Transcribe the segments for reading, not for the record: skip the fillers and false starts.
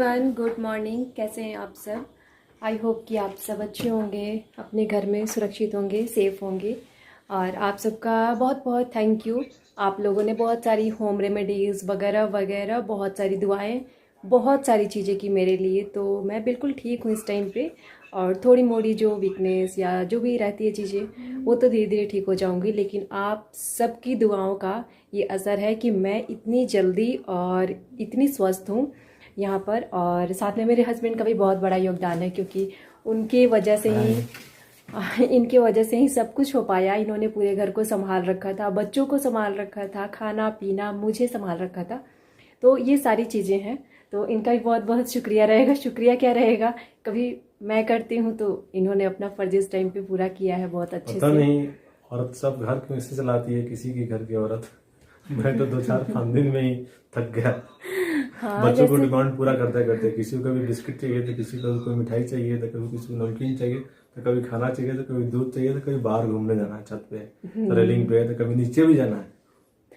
Everyone, good morning. कैसे हैं आप सब? आई होप कि आप सब अच्छे होंगे, अपने घर में सुरक्षित होंगे, सेफ़ होंगे। और आप सबका बहुत बहुत थैंक यू। आप लोगों ने बहुत सारी होम रेमेडीज़ वगैरह वगैरह, बहुत सारी दुआएं, बहुत सारी चीज़ें की मेरे लिए। तो मैं बिल्कुल ठीक हूँ इस टाइम पे। और थोड़ी मोड़ी जो वीकनेस या जो भी रहती है चीज़ें, वो तो धीरे धीरे ठीक हो जाऊँगी। लेकिन आप सबकी दुआओं का ये असर है कि मैं इतनी जल्दी और इतनी स्वस्थ हूँ यहाँ पर। और साथ में मेरे हस्बैंड का भी बहुत बड़ा योगदान है, क्योंकि उनके वजह से ही इनके वजह से ही सब कुछ हो पाया। इन्होंने पूरे घर को संभाल रखा था, बच्चों को संभाल रखा था, खाना पीना मुझे संभाल रखा था। तो ये सारी चीज़ें हैं, तो इनका भी बहुत बहुत शुक्रिया रहेगा। शुक्रिया क्या रहेगा, कभी मैं करती हूँ तो इन्होंने अपना फर्ज इस टाइम पे पूरा किया है बहुत अच्छे से। पता नहीं औरत सब घर क्यों इससे चलाती है, किसी के घर की औरत। मैं तो 2-4-5 दिन में ही थक गया। हाँ, बच्चों को जैसे डिमांड पूरा करते करते, किसी को कभी बिस्किट चाहिए तो किसी को कोई मिठाई चाहिए, तो कभी किसी को नमकीन चाहिए, तो कभी खाना चाहिए, तो कभी दूध चाहिए, तो कभी बाहर घूमने जाना है छत पे, तो रेलिंग पे, तो कभी नीचे भी जाना है।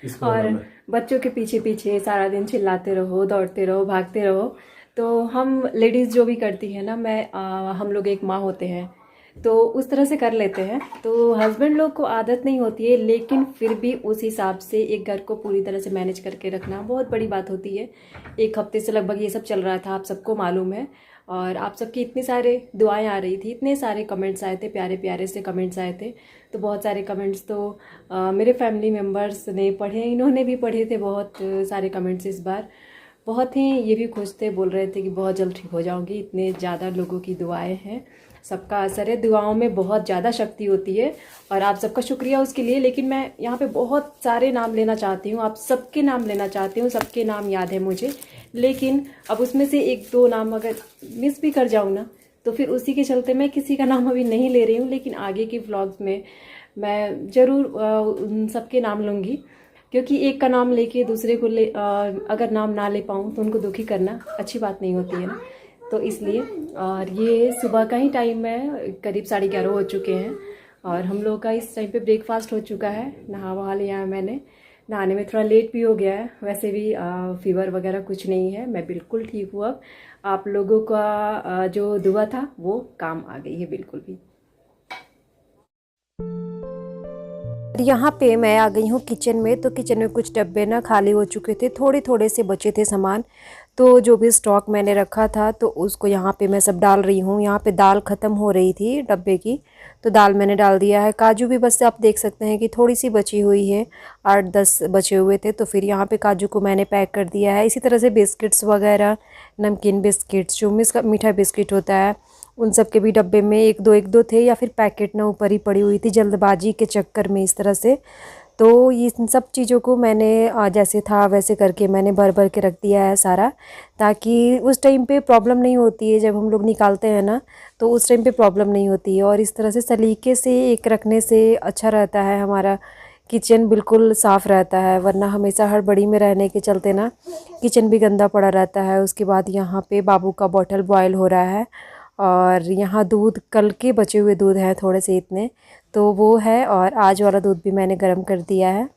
इस प्रॉब्लम और है। बच्चों के पीछे पीछे सारा दिन चिल्लाते रहो, दौड़ते रहो, भागते रहो। तो हम लेडीज़ जो भी करती है ना, हम लोग एक माँ होते हैं तो उस तरह से कर लेते हैं। तो हस्बैंड लोग को आदत नहीं होती है, लेकिन फिर भी उस हिसाब से एक घर को पूरी तरह से मैनेज करके रखना बहुत बड़ी बात होती है। एक हफ्ते से लगभग ये सब चल रहा था, आप सबको मालूम है। और आप सबकी इतनी सारे दुआएं आ रही थी, इतने सारे कमेंट्स आए थे, प्यारे प्यारे से कमेंट्स आए थे। तो बहुत सारे कमेंट्स तो मेरे फैमिली मेम्बर्स ने पढ़े, इन्होंने भी पढ़े थे बहुत सारे कमेंट्स इस बार। बहुत ही ये भी खुश थे, बोल रहे थे कि बहुत जल्द ठीक हो जाऊंगी। इतने ज़्यादा लोगों की दुआएं हैं, सबका असर है। दुआओं में बहुत ज़्यादा शक्ति होती है और आप सबका शुक्रिया उसके लिए। लेकिन मैं यहाँ पे बहुत सारे नाम लेना चाहती हूँ, आप सबके नाम लेना चाहती हूँ, सबके नाम याद है मुझे। लेकिन अब उसमें से एक दो नाम अगर मिस भी कर जाऊँ ना, तो फिर उसी के चलते मैं किसी का नाम अभी नहीं ले रही हूँ। लेकिन आगे की व्लॉग्स में मैं ज़रूर उन सबके नाम लूँगी, क्योंकि एक का नाम लेके दूसरे को अगर नाम ना ले पाऊँ तो उनको दुखी करना अच्छी बात नहीं होती है ना। तो इसलिए, और ये सुबह का ही टाइम है, करीब 11:30 हो चुके हैं। और हम लोग का इस टाइम पे ब्रेकफास्ट हो चुका है, नहा वहा लिया है मैंने। नहाने में थोड़ा लेट भी हो गया है, वैसे भी फीवर वगैरह कुछ नहीं है, मैं बिल्कुल ठीक हूँ अब। आप लोगों का जो दुआ था वो काम आ गई है बिल्कुल भी। यहाँ पे मैं आ गई हूँ किचन में। तो किचन में कुछ डब्बे ना खाली हो चुके थे, थोड़े थोड़े से बचे थे सामान। तो जो भी स्टॉक मैंने रखा था तो उसको यहाँ पे मैं सब डाल रही हूँ। यहाँ पे दाल ख़त्म हो रही थी डब्बे की, तो दाल मैंने डाल दिया है। काजू भी बस आप देख सकते हैं कि थोड़ी सी बची हुई है, 8-10 बचे हुए थे। तो फिर यहाँ पे काजू को मैंने पैक कर दिया है। इसी तरह से बिस्किट्स वगैरह, नमकीन बिस्किट्स, जो मीठा बिस्किट होता है, उन सब के भी डब्बे में एक दो थे, या फिर पैकेट ना ऊपर ही पड़ी हुई थी जल्दबाजी के चक्कर में इस तरह से। तो ये इन सब चीज़ों को मैंने जैसे था वैसे करके मैंने भर भर के रख दिया है सारा, ताकि उस टाइम पे प्रॉब्लम नहीं होती है। जब हम लोग निकालते हैं ना, तो उस टाइम पे प्रॉब्लम नहीं होती है। और इस तरह से सलीके से एक रखने से अच्छा रहता है, हमारा किचन बिल्कुल साफ़ रहता है। वरना हमेशा हड़बड़ी में रहने के चलते ना किचन भी गंदा पड़ा रहता है। उसके बाद यहाँ पे बाबू का बॉटल बॉयल हो रहा है, और यहाँ दूध कल के बचे हुए दूध हैं थोड़े से इतने, तो वो है। और आज वाला दूध भी मैंने गर्म कर दिया है।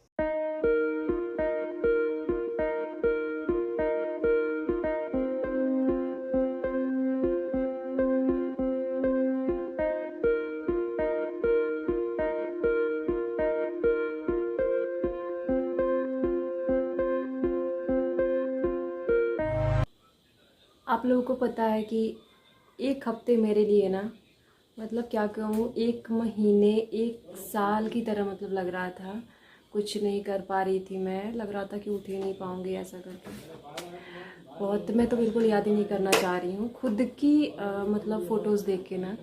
आप लोगों को पता है कि एक हफ्ते मेरे लिए ना, मतलब क्या कहूँ, एक महीने, एक साल की तरह मतलब लग रहा था। कुछ नहीं कर पा रही थी मैं, लग रहा था कि उठ ही नहीं पाऊँगी ऐसा करके। बहुत, मैं तो बिल्कुल याद ही नहीं करना चाह रही हूँ खुद की मतलब फ़ोटोज़ देख के ना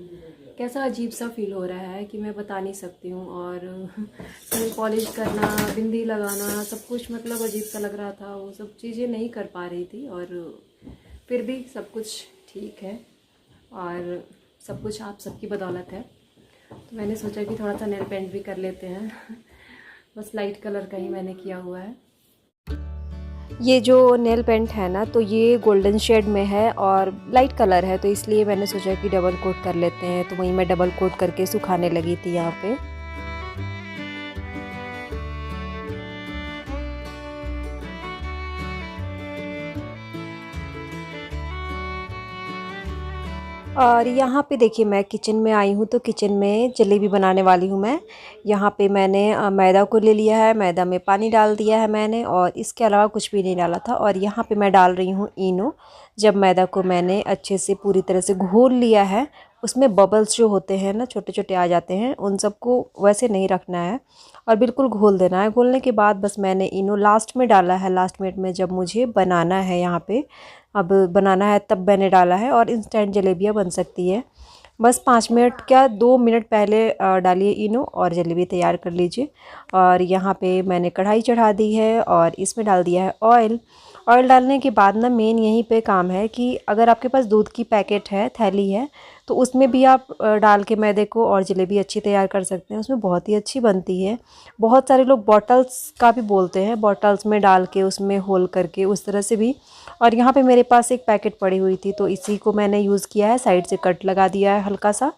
कैसा अजीब सा फील हो रहा है कि मैं बता नहीं सकती हूँ। और नेल पॉलिश करना, बिंदी लगाना, सब कुछ मतलब अजीब सा लग रहा था। वो सब चीज़ें नहीं कर पा रही थी, और फिर भी सब कुछ ठीक है। और सब कुछ आप सबकी बदौलत है। तो मैंने सोचा कि थोड़ा सा नेल पेंट भी कर लेते हैं। बस लाइट कलर का ही मैंने किया हुआ है। ये जो नेल पेंट है ना, तो ये गोल्डन शेड में है और लाइट कलर है, तो इसलिए मैंने सोचा कि डबल कोट कर लेते हैं। तो वहीं मैं डबल कोट करके सुखाने लगी थी यहाँ पे। और यहाँ पे देखिए मैं किचन में आई हूँ, तो किचन में जलेबी बनाने वाली हूँ मैं। यहाँ पे मैंने मैदा को ले लिया है, मैदा में पानी डाल दिया है मैंने, और इसके अलावा कुछ भी नहीं डाला था। और यहाँ पे मैं डाल रही हूँ इनो। जब मैदा को मैंने अच्छे से पूरी तरह से घोल लिया है, उसमें बबल्स जो होते हैं ना, छोटे छोटे आ जाते हैं, उन सबको वैसे नहीं रखना है और बिल्कुल घोल देना है। घोलने के बाद बस मैंने इनो लास्ट में डाला है, लास्ट मिनट में जब मुझे बनाना है, यहाँ पे अब बनाना है तब मैंने डाला है। और इंस्टेंट जलेबियाँ बन सकती है। बस 5 मिनट क्या 2 मिनट पहले डालिए इनो और जलेबी तैयार कर लीजिए। और यहाँ पे मैंने कढ़ाई चढ़ा दी है और इसमें डाल दिया है ऑयल। ऑयल डालने के बाद ना मेन यहीं पे काम है कि अगर आपके पास दूध की पैकेट है, थैली है, तो उसमें भी आप डाल के मैदे को और जलेबी अच्छी तैयार कर सकते हैं। उसमें बहुत ही अच्छी बनती है। बहुत सारे लोग बॉटल्स का भी बोलते हैं, बॉटल्स में डाल के उसमें होल करके उस तरह से भी। और यहाँ पे मेरे पास एक पैकेट पड़ी हुई थी, तो इसी को मैंने यूज़ किया है। साइड से कट लगा दिया है, हल्का सा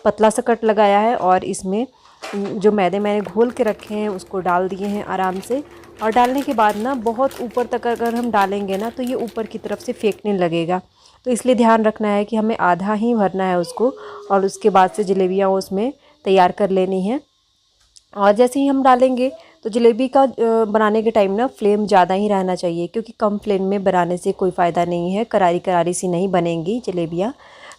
पतला सा कट लगाया है, और इसमें जो मैदे मैंने घोल के रखे हैं उसको डाल दिए हैं आराम से। और डालने के बाद ना बहुत ऊपर तक अगर हम डालेंगे ना, तो ये ऊपर की तरफ से फेंकने लगेगा। तो इसलिए ध्यान रखना है कि हमें आधा ही भरना है उसको, और उसके बाद से जलेबियाँ उसमें तैयार कर लेनी है। और जैसे ही हम डालेंगे तो जलेबी का बनाने के टाइम ना फ्लेम ज़्यादा ही रहना चाहिए, क्योंकि कम फ्लेम में बनाने से कोई फ़ायदा नहीं है, करारी करारी सी नहीं बनेंगी जलेबियाँ।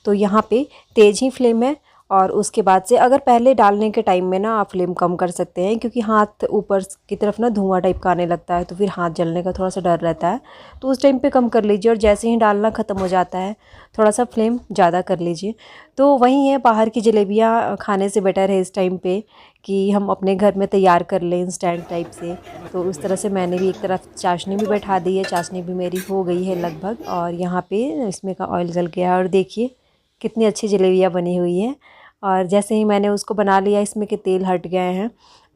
तो यहाँ पे तेज़ ही फ्लेम है। और उसके बाद से अगर पहले डालने के टाइम में ना आप फ्लेम कम कर सकते हैं, क्योंकि हाथ ऊपर की तरफ ना धुआं टाइप का आने लगता है, तो फिर हाथ जलने का थोड़ा सा डर रहता है। तो उस टाइम पे कम कर लीजिए, और जैसे ही डालना ख़त्म हो जाता है थोड़ा सा फ्लेम ज़्यादा कर लीजिए। तो वही है, बाहर की जलेबियाँ खाने से बेटर है इस टाइम पे कि हम अपने घर में तैयार कर लें इंस्टेंट टाइप से। तो उस तरह से मैंने भी एक तरफ चाशनी भी बैठा दी है, चाशनी भी मेरी हो गई है लगभग। और यहाँ पे इसमें का ऑयल जल गया है, और देखिए कितनी अच्छी जलेबियाँ बनी हुई है। और जैसे ही मैंने उसको बना लिया, इसमें के तेल हट गए हैं,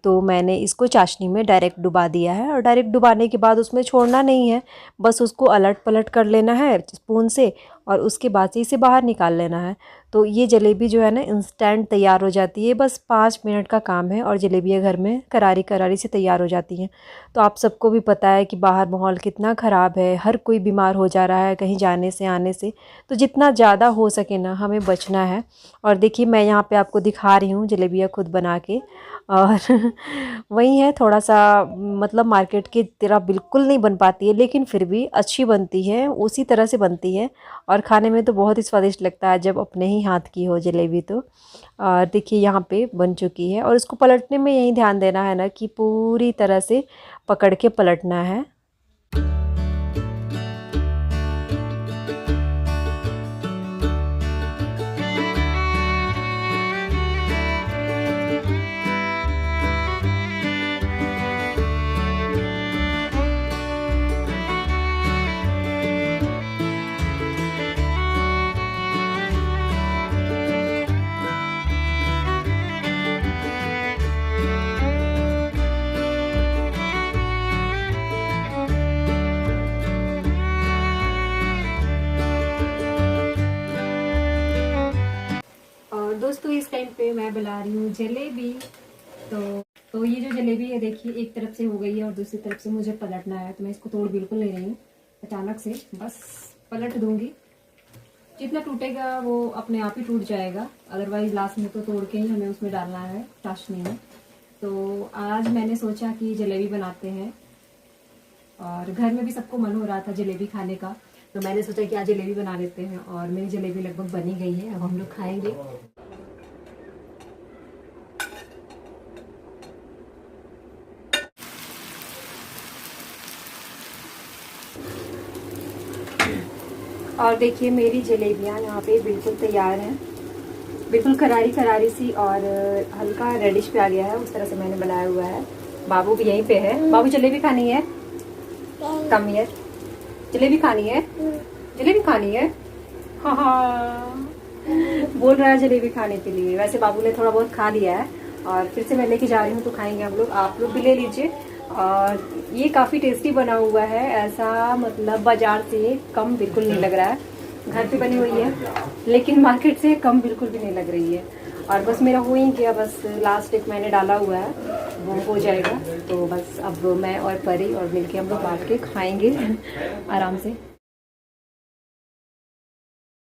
तो मैंने इसको चाशनी में डायरेक्ट डुबा दिया है। और डायरेक्ट डुबाने के बाद उसमें छोड़ना नहीं है, बस उसको अलट पलट कर लेना है स्पून से, और उसके बाद से इसे बाहर निकाल लेना है। तो ये जलेबी जो है ना इंस्टेंट तैयार हो जाती है, बस 5 मिनट का काम है, और जलेबियाँ घर में करारी करारी से तैयार हो जाती हैं। तो आप सबको भी पता है कि बाहर माहौल कितना ख़राब है, हर कोई बीमार हो जा रहा है कहीं जाने से आने से। तो जितना ज़्यादा हो सके ना हमें बचना है। और देखिए मैं यहाँ पे आपको दिखा रही हूँ जलेबियाँ खुद बना के। और वही है, थोड़ा सा मतलब मार्केट की तरह बिल्कुल नहीं बन पाती है, लेकिन फिर भी अच्छी बनती है, उसी तरह से बनती है। और खाने में तो बहुत ही स्वादिष्ट लगता है जब अपने ही हाथ की हो जलेबी तो। और देखिए यहाँ पे बन चुकी है, और इसको पलटने में यही ध्यान देना है ना कि पूरी तरह से पकड़ के पलटना है। और दोस्तों इस टाइम पे मैं बना रही हूँ जलेबी। तो ये जो जलेबी है देखिए एक तरफ से हो गई है और दूसरी तरफ से मुझे पलटना है, तो मैं इसको तोड़ बिल्कुल नहीं रही हूँ, अचानक से बस पलट दूंगी। जितना टूटेगा वो अपने आप ही टूट जाएगा, अदरवाइज लास्ट में तो तोड़ के ही हमें उसमें डालना है चाशनी में। तो आज मैंने सोचा कि जलेबी बनाते हैं, और घर में भी सबको मन हो रहा था जलेबी खाने का, तो मैंने सोचा कि आज जलेबी बना लेते हैं। और मेरी जलेबी लगभग बनी गई है, अब हम लोग खाएंगे। और देखिए मेरी जलेबियाँ यहाँ पे बिल्कुल तैयार हैं, बिल्कुल करारी करारी सी, और हल्का रेडिश पे आ गया है, उस तरह से मैंने बनाया हुआ है। बाबू भी यहीं पे है। बाबू जलेबी खानी है? Come here. जलेबी खानी है? जलेबी खानी है? हाँ हाँ बोल रहा है जलेबी खाने के लिए। वैसे बाबू ने थोड़ा बहुत खा लिया है, और फिर से मैं लेके जा रही हूँ, तो खाएंगे हम लोग। आप लोग भी ले लीजिए। और ये काफ़ी टेस्टी बना हुआ है, ऐसा मतलब बाजार से कम बिल्कुल नहीं लग रहा है। घर पे बनी हुई है, लेकिन मार्केट से कम बिल्कुल भी नहीं लग रही है। और बस मेरा हो ही गया, बस लास्ट एक मैंने डाला हुआ है, वो हो जाएगा। तो बस अब मैं और परी और मिलके हम लोग बांट के खाएंगे आराम से।